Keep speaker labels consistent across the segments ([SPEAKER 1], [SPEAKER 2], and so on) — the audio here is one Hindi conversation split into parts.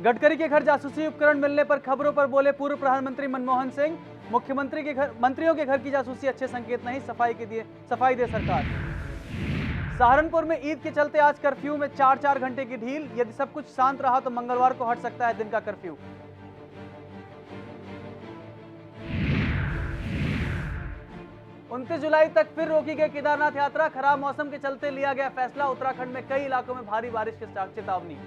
[SPEAKER 1] गडकरी के घर जासूसी उपकरण मिलने पर खबरों पर बोले पूर्व प्रधानमंत्री मनमोहन सिंह। मुख्यमंत्री के घर, मंत्रियों के घर की जासूसी अच्छे संकेत नहीं, सफाई दे सरकार। सहारनपुर में ईद के चलते आज कर्फ्यू में 4-4 घंटे की ढील। यदि सब कुछ शांत रहा तो मंगलवार को हट सकता है दिन का कर्फ्यू। उनतीस जुलाई तक फिर रोकी गई केदारनाथ यात्रा। खराब मौसम के चलते लिया गया फैसला। उत्तराखंड में कई इलाकों में भारी बारिश की चेतावनी।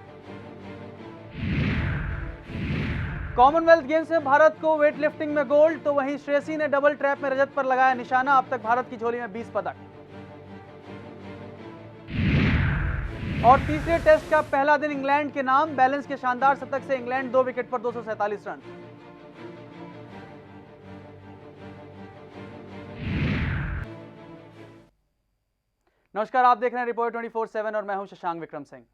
[SPEAKER 1] कॉमनवेल्थ गेम्स में भारत को वेट लिफ्टिंग में गोल्ड, तो वहीं श्रेयसी ने डबल ट्रैप में रजत पर लगाया निशाना। अब तक भारत की झोली में 20 पदक। और तीसरे टेस्ट का पहला दिन इंग्लैंड के नाम। बैलेंस के शानदार शतक से इंग्लैंड 2 विकेट पर 247 रन। नमस्कार, आप देख रहे हैं रिपोर्ट 24/7 और मैं हूं शशांक विक्रम सिंह।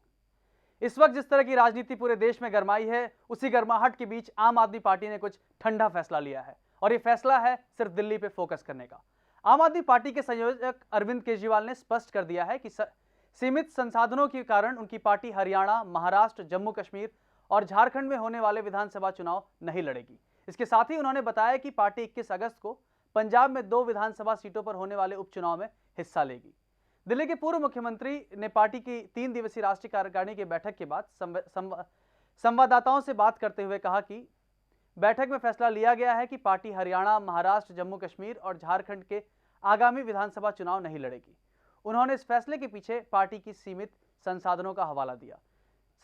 [SPEAKER 1] इस वक्त जिस तरह की राजनीति पूरे देश में गरमाई है, उसी गर्माहट के बीच आम आदमी पार्टी ने कुछ ठंडा फैसला लिया है और ये फैसला है सिर्फ दिल्ली पे फोकस करने का। आम आदमी पार्टी के संयोजक अरविंद केजरीवाल ने स्पष्ट कर दिया है कि सीमित संसाधनों के कारण उनकी पार्टी हरियाणा, महाराष्ट्र, जम्मू कश्मीर और झारखंड में होने वाले विधानसभा चुनाव नहीं लड़ेगी। इसके साथ ही उन्होंने बताया कि पार्टी 21 अगस्त को पंजाब में 2 विधानसभा सीटों पर होने वाले उपचुनाव में हिस्सा लेगी। दिल्ली के पूर्व मुख्यमंत्री ने पार्टी की 3 दिवसीय राष्ट्रीय कार्यकारिणी की बैठक के बाद संवाददाताओं से बात करते हुए कहा कि बैठक में फैसला लिया गया है कि पार्टी हरियाणा, महाराष्ट्र, जम्मू कश्मीर और झारखंड के आगामी विधानसभा चुनाव नहीं लड़ेगी। उन्होंने इस फैसले के पीछे पार्टी की सीमित संसाधनों का हवाला दिया।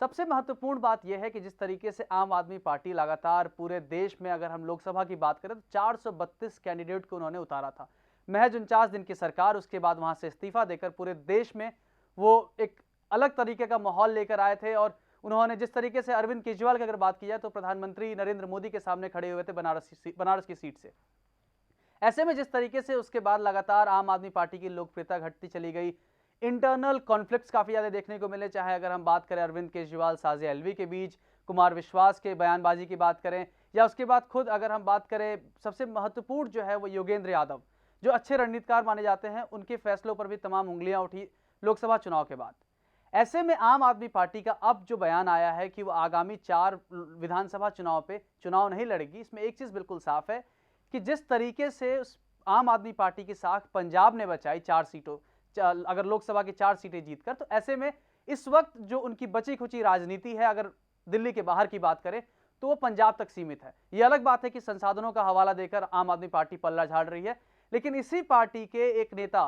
[SPEAKER 1] सबसे महत्वपूर्ण बात यह है कि जिस तरीके से आम आदमी पार्टी लगातार पूरे देश में, अगर हम लोकसभा की बात करें तो 432 कैंडिडेट को उन्होंने उतारा था। महज 49 दिन की सरकार, उसके बाद वहां से इस्तीफा देकर पूरे देश में वो एक अलग तरीके का माहौल लेकर आए थे। और उन्होंने जिस तरीके से अरविंद केजरीवाल की अगर बात की जाए तो प्रधानमंत्री नरेंद्र मोदी के सामने खड़े हुए थे बनारस की सीट से। ऐसे में जिस तरीके से उसके बाद लगातार आम आदमी पार्टी की लोकप्रियता घटती चली गई, इंटरनल कॉन्फ्लिक्ट्स काफी ज्यादा देखने को मिले। चाहे अगर हम बात करें अरविंद केजरीवाल साजिया एलवी के बीच, कुमार विश्वास के बयानबाजी की बात करें, या उसके बाद खुद अगर हम बात करें सबसे महत्वपूर्ण जो है वो योगेंद्र यादव, जो अच्छे रणनीतिकार माने जाते हैं, उनके फैसलों पर भी तमाम उंगलियां उठी लोकसभा चुनाव के बाद। ऐसे में आम आदमी पार्टी का अब जो बयान आया है कि वो आगामी 4 विधानसभा चुनाव पे चुनाव नहीं लड़ेगी, इसमें एक चीज बिल्कुल साफ है कि जिस तरीके से आम आदमी पार्टी की साख पंजाब ने बचाई 4 सीटों, अगर लोकसभा की 4 सीटें जीतकर, तो ऐसे में इस वक्त जो उनकी बची खुची राजनीति है, अगर दिल्ली के बाहर की बात करें तो वो पंजाब तक सीमित है। यह अलग बात है कि संसाधनों का हवाला देकर आम आदमी पार्टी पल्ला झाड़ रही है, लेकिन इसी पार्टी के एक नेता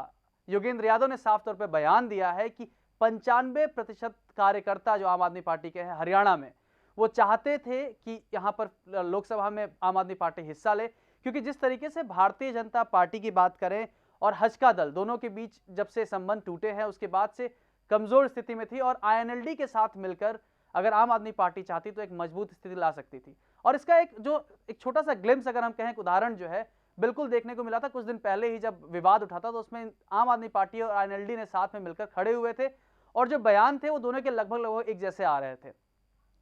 [SPEAKER 1] योगेंद्र यादव ने साफ तौर पर बयान दिया है कि 95% कार्यकर्ता जो आम आदमी पार्टी के हैं हरियाणा में, वो चाहते थे कि यहां पर लोकसभा में आम आदमी पार्टी हिस्सा ले, क्योंकि जिस तरीके से भारतीय जनता पार्टी की बात करें और हजका दल, दोनों के बीच जब से संबंध टूटे हैं उसके बाद से कमजोर स्थिति में थी, और आईएनएलडी के साथ मिलकर अगर आम आदमी पार्टी चाहती तो एक मजबूत स्थिति ला सकती थी। और इसका एक छोटा सा ग्लिम्स अगर हम कहें, उदाहरण जो है बिल्कुल देखने को मिला था कुछ दिन पहले ही, जब विवाद उठा था तो उसमें आम आदमी पार्टी और आईएनएलडी ने साथ में मिलकर खड़े हुए थे और जो बयान थे वो दोनों के लगभग एक जैसे आ रहे थे।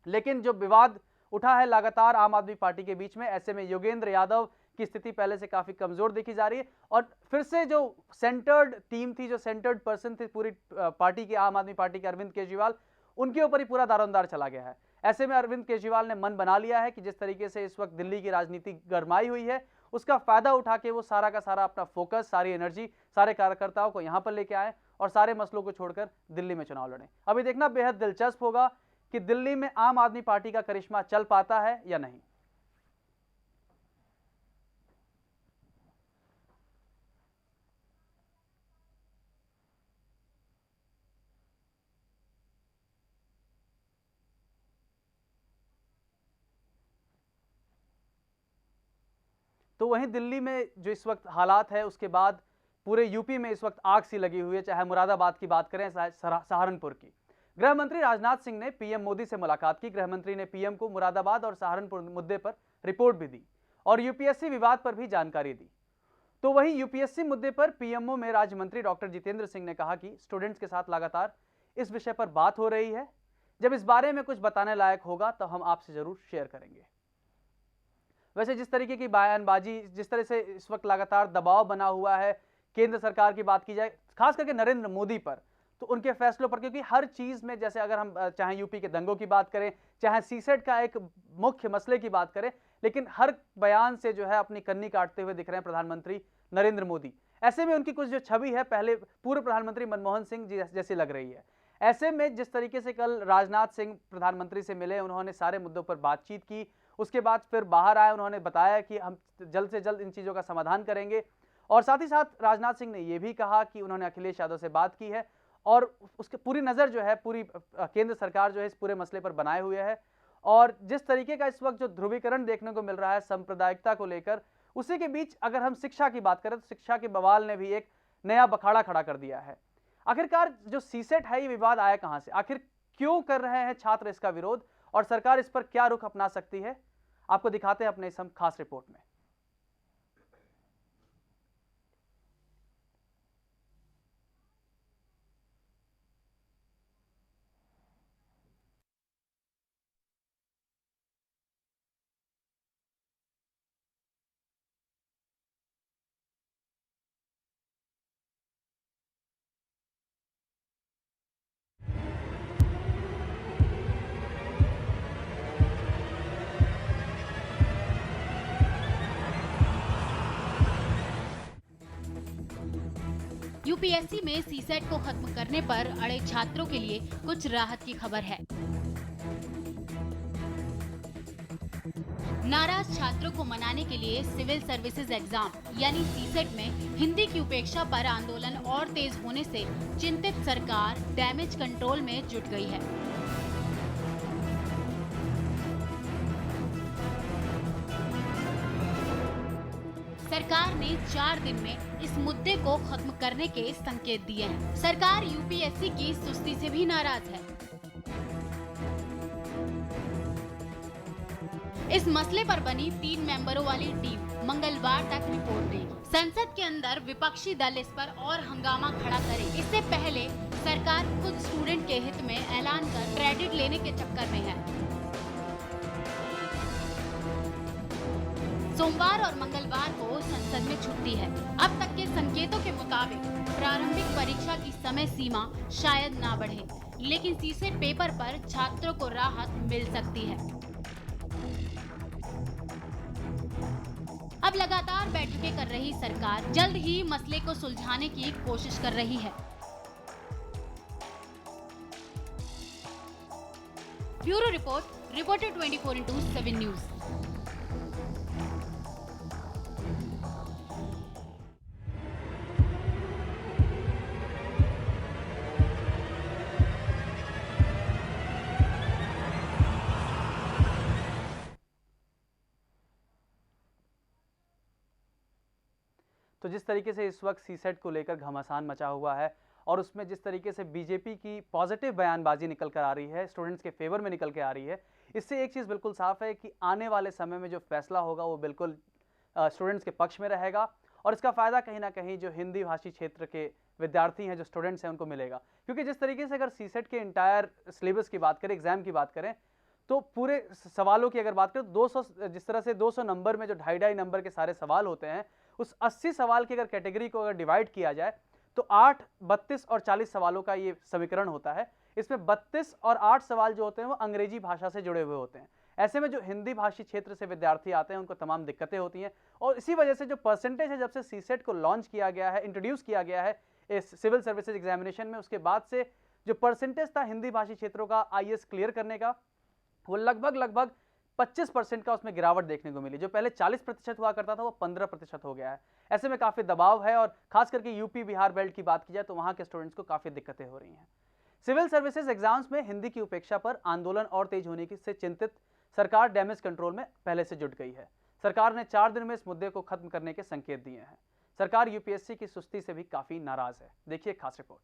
[SPEAKER 1] लेकिन जो विवाद उठा है लगातार आम आदमी पार्टी के बीच में, ऐसे में योगेंद्र यादव की स्थिति पहले से काफी कमजोर देखी जा रही है और फिर से जो सेंटर्ड टीम थी, जो सेंटर्ड पर्सन थे पूरी पार्टी की, आम आदमी पार्टी के अरविंद केजरीवाल, उनके ऊपर ही पूरा दारोमदार चला गया है। ऐसे में अरविंद केजरीवाल ने मन बना लिया है कि जिस तरीके से इस वक्त दिल्ली की राजनीति गरमाई हुई है, उसका फायदा उठा के वो सारा का सारा अपना फोकस, सारी एनर्जी, सारे कार्यकर्ताओं को यहां पर लेके आए और सारे मसलों को छोड़कर दिल्ली में चुनाव लड़ें। अभी देखना बेहद दिलचस्प होगा कि दिल्ली में आम आदमी पार्टी का करिश्मा चल पाता है या नहीं। तो वहीं दिल्ली में जो इस वक्त हालात है, उसके बाद पूरे यूपी में इस वक्त आग सी लगी हुई है। चाहे मुरादाबाद की बात करें, सहारनपुर की। गृह मंत्री राजनाथ सिंह ने पीएम मोदी से मुलाकात की। गृह मंत्री ने पीएम को मुरादाबाद और सहारनपुर मुद्दे पर रिपोर्ट भी दी और यूपीएससी विवाद पर भी जानकारी दी। तो वहीं यूपीएससी मुद्दे पर पीएमओ में राज्य मंत्री डॉक्टर जितेंद्र सिंह ने कहा कि स्टूडेंट्स के साथ लगातार इस विषय पर बात हो रही है। जब इस बारे में कुछ बताने लायक होगा तो हम आपसे जरूर शेयर करेंगे। वैसे जिस तरीके की बयानबाजी, जिस तरह से इस वक्त लगातार दबाव बना हुआ है केंद्र सरकार की बात की जाए, खास करके नरेंद्र मोदी पर, तो उनके फैसलों पर, क्योंकि हर चीज में, जैसे अगर हम चाहे यूपी के दंगों की बात करें, चाहे सीसेट का एक मुख्य मसले की बात करें, लेकिन हर बयान से जो है अपनी कन्नी काटते हुए दिख रहे हैं प्रधानमंत्री नरेंद्र मोदी। ऐसे में उनकी कुछ जो छवि है पहले पूर्व प्रधानमंत्री मनमोहन सिंह जी जैसी लग रही है। ऐसे में जिस तरीके से कल राजनाथ सिंह प्रधानमंत्री से मिले, उन्होंने सारे मुद्दों पर बातचीत की, उसके बाद फिर बाहर आए, उन्होंने बताया कि हम जल्द से जल्द इन चीज़ों का समाधान करेंगे। और साथ ही साथ राजनाथ सिंह ने यह भी कहा कि उन्होंने अखिलेश यादव से बात की है और उसके पूरी नज़र जो है, पूरी केंद्र सरकार जो है इस पूरे मसले पर बनाए हुए है। और जिस तरीके का इस वक्त जो ध्रुवीकरण देखने को मिल रहा है सांप्रदायिकता को लेकर, उसी के बीच अगर हम शिक्षा की बात करें तो शिक्षा के बवाल ने भी एक नया बखाड़ा खड़ा कर दिया है। आखिरकार जो सीसेट है, ये विवाद आया कहां से, आखिर क्यों कर रहे हैं छात्र इसका विरोध, और सरकार इस पर क्या रुख अपना सकती है, आपको दिखाते हैं अपने इस खास रिपोर्ट में।
[SPEAKER 2] यूपीएससी में सीसेट को खत्म करने पर अड़े छात्रों के लिए कुछ राहत की खबर है। नाराज छात्रों को मनाने के लिए सिविल सर्विसेज एग्जाम यानी सीसेट में हिंदी की उपेक्षा पर आंदोलन और तेज होने से चिंतित सरकार डैमेज कंट्रोल में जुट गई है। सरकार ने 4 दिन में इस मुद्दे को खत्म करने के संकेत दिए हैं। सरकार यूपीएससी की सुस्ती से भी नाराज है। इस मसले पर बनी 3 मेंबरों वाली टीम मंगलवार तक रिपोर्ट देगी। संसद के अंदर विपक्षी दल इस पर और हंगामा खड़ा करे, इससे पहले सरकार खुद स्टूडेंट के हित में ऐलान कर क्रेडिट लेने के चक्कर में है। सोमवार और मंगलवार को संसद में छुट्टी है। अब तक के संकेतों के मुताबिक प्रारंभिक परीक्षा की समय सीमा शायद ना बढ़े, लेकिन सीसेट पेपर पर छात्रों को राहत मिल सकती है। अब लगातार बैठकें कर रही सरकार जल्द ही मसले को सुलझाने की कोशिश कर रही है। Bureau report, reporter 24x7 news.
[SPEAKER 1] तो जिस तरीके से इस वक्त सीसेट को लेकर घमासान मचा हुआ है और उसमें जिस तरीके से बीजेपी की पॉजिटिव बयानबाजी निकल कर आ रही है, स्टूडेंट्स के फेवर में निकल के आ रही है, इससे एक चीज़ बिल्कुल साफ है कि आने वाले समय में जो फैसला होगा वो बिल्कुल स्टूडेंट्स के पक्ष में रहेगा और इसका फ़ायदा कहीं ना कहीं जो हिंदी भाषी क्षेत्र के विद्यार्थी हैं, जो स्टूडेंट्स हैं, उनको मिलेगा। क्योंकि जिस तरीके से अगर सीसेट के इंटायर सिलेबस की बात करें, एग्जाम की बात करें, तो पूरे सवालों की अगर बात करें 200, जिस तरह से 200 नंबर में जो 2.5 नंबर के सारे सवाल होते हैं, उस 80 सवाल की अगर कैटेगरी को अगर डिवाइड किया जाए तो 8, 32 और 40 सवालों का ये समीकरण होता है। इसमें 32 और 8 सवाल जो होते हैं वो अंग्रेजी भाषा से जुड़े हुए होते हैं। ऐसे में जो हिंदी भाषी क्षेत्र से विद्यार्थी आते हैं उनको तमाम दिक्कतें होती हैं और इसी वजह से जो परसेंटेज है, जब से सीसेट को लॉन्च किया गया है, इंट्रोड्यूस किया गया है इस सिविल सर्विसेज एग्जामिनेशन में, उसके बाद से जो परसेंटेज था हिंदी भाषी क्षेत्रों का आईएएस क्लियर करने का, वो लगभग 25% का उसमें गिरावट देखने को मिली। जो पहले 40% हुआ करता था वो 15% हो गया है। ऐसे में काफ़ी दबाव है और खास करके यूपी बिहार बेल्ट की बात की जाए तो वहाँ के स्टूडेंट्स को काफ़ी दिक्कतें हो रही हैं। सिविल सर्विसेज एग्जाम्स में हिंदी की उपेक्षा पर आंदोलन और तेज होने से चिंतित सरकार डैमेज कंट्रोल में पहले से जुट गई है। सरकार ने 4 दिन में इस मुद्दे को खत्म करने के संकेत दिए हैं। सरकार यूपीएससी की सुस्ती से भी काफ़ी नाराज है। देखिए खास रिपोर्ट।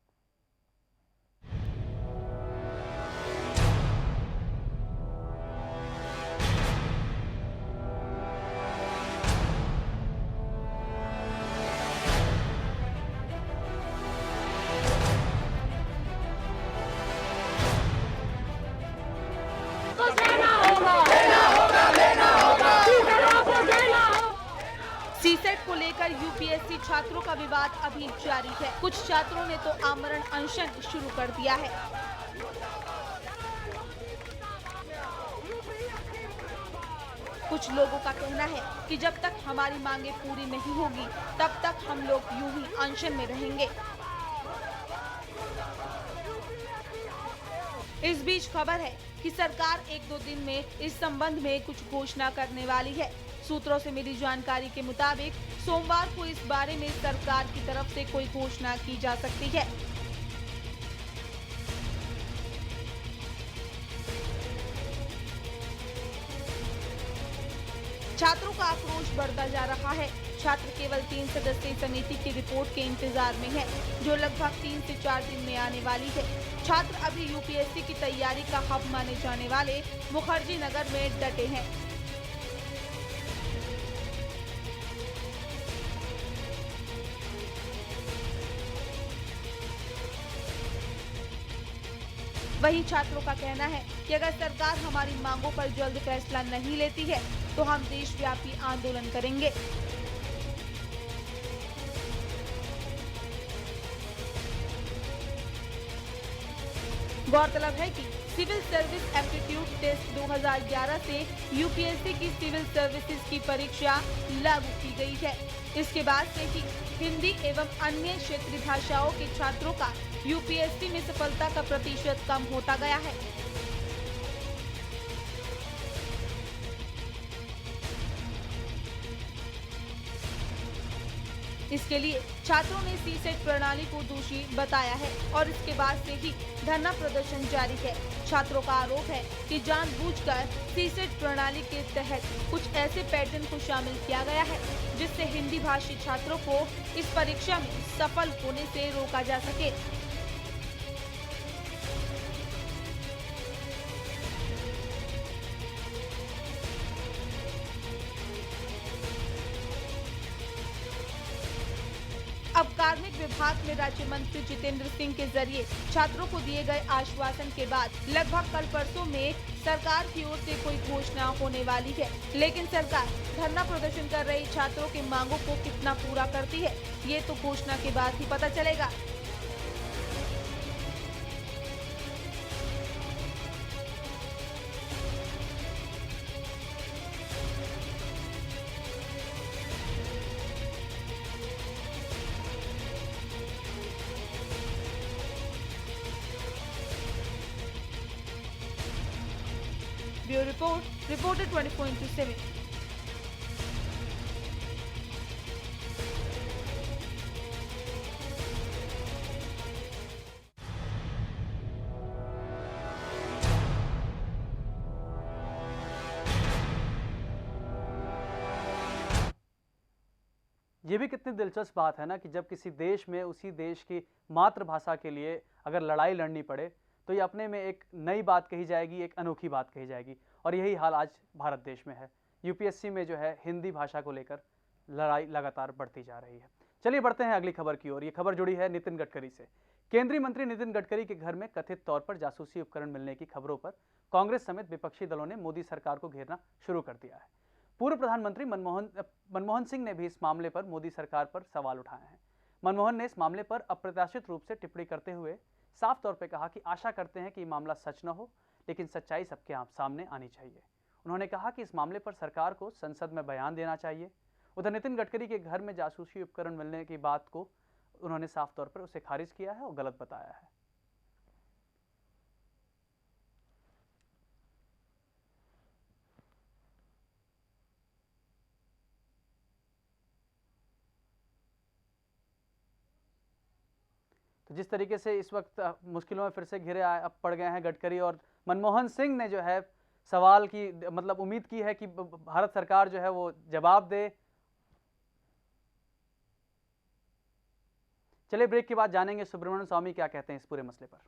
[SPEAKER 3] सीसेट को लेकर लेकर यूपीएससी छात्रों का विवाद अभी जारी है। कुछ छात्रों ने तो आमरण अनशन शुरू कर दिया है। कुछ लोगों का कहना है कि जब तक हमारी मांगे पूरी नहीं होगी तब तक हम लोग यूं ही अनशन में रहेंगे। इस बीच खबर है कि सरकार 1-2 दिन में इस संबंध में कुछ घोषणा करने वाली है। सूत्रों से मिली जानकारी के मुताबिक सोमवार को इस बारे में सरकार की तरफ से कोई घोषणा की जा सकती है। छात्रों का आक्रोश बढ़ता जा रहा है। छात्र केवल 3 सदस्यीय समिति की रिपोर्ट के इंतजार में है, जो लगभग 3 से 4 दिन में आने वाली है। छात्र अभी यूपीएससी की तैयारी का हब माने जाने वाले मुखर्जी नगर में डटे हैं। वहीं छात्रों का कहना है कि अगर सरकार हमारी मांगों पर जल्द फैसला नहीं लेती है तो हम देशव्यापी आंदोलन करेंगे। गौरतलब है कि सिविल सर्विस एप्टीट्यूड टेस्ट 2011 से यूपीएससी की सिविल सर्विसेज की परीक्षा लागू की गई है। इसके बाद से ही हिंदी एवं अन्य क्षेत्रीय भाषाओं के छात्रों का यूपीएससी में सफलता का प्रतिशत कम होता गया है। इसके लिए छात्रों ने सीसेट प्रणाली को दोषी बताया है और इसके बाद से ही धरना प्रदर्शन जारी है। छात्रों का आरोप है कि जानबूझकर सीसेट प्रणाली के तहत कुछ ऐसे पैटर्न को शामिल किया गया है जिससे हिंदी भाषी छात्रों को इस परीक्षा में सफल होने से रोका जा सके। अब कार्मिक विभाग में राज्य मंत्री जितेंद्र सिंह के जरिए छात्रों को दिए गए आश्वासन के बाद लगभग कल परसों में सरकार की ओर से कोई घोषणा होने वाली है। लेकिन सरकार धरना प्रदर्शन कर रही छात्रों की मांगों को कितना पूरा करती है, ये तो घोषणा के बाद ही पता चलेगा। Bureau report, reporter 24/7।
[SPEAKER 1] ये भी कितनी दिलचस्प बात है ना कि जब किसी देश में उसी देश की मातृभाषा के लिए अगर लड़ाई लड़नी पड़े तो ये अपने में एक नई बात कही जाएगी, एक अनोखी बात कही जाएगी। और यही हाल आज भारत देश में है। यूपीएससी में जो है हिंदी भाषा को लेकर लड़ाई लगातार बढ़ती जा रही है। चलिए बढ़ते हैं अगली खबर की ओर। ये खबर जुड़ी है नितिन गडकरी से। केंद्रीय मंत्री नितिन गडकरी के घर में कथित तौर पर जासूसी उपकरण मिलने की खबरों पर कांग्रेस समेत विपक्षी दलों ने मोदी सरकार को घेरना शुरू कर दिया है। पूर्व प्रधानमंत्री मनमोहन सिंह ने भी इस मामले पर मोदी सरकार पर सवाल उठाए हैं। मनमोहन ने इस मामले पर अप्रत्याशित रूप से टिप्पणी करते हुए साफ तौर पर कहा कि आशा करते हैं कि ये मामला सच न हो, लेकिन सच्चाई सबके सामने आनी चाहिए। उन्होंने कहा कि इस मामले पर सरकार को संसद में बयान देना चाहिए। उधर नितिन गडकरी के घर में जासूसी उपकरण मिलने की बात को उन्होंने साफ तौर पर उसे खारिज किया है और गलत बताया है। तो जिस तरीके से इस वक्त मुश्किलों में फिर से घिरे अब पड़ गए हैं गडकरी, और मनमोहन सिंह ने जो है सवाल की मतलब उम्मीद की है कि भारत सरकार जो है वो जवाब दे। चलिए ब्रेक के बाद जानेंगे सुब्रमण्यम स्वामी क्या कहते हैं इस पूरे मसले पर।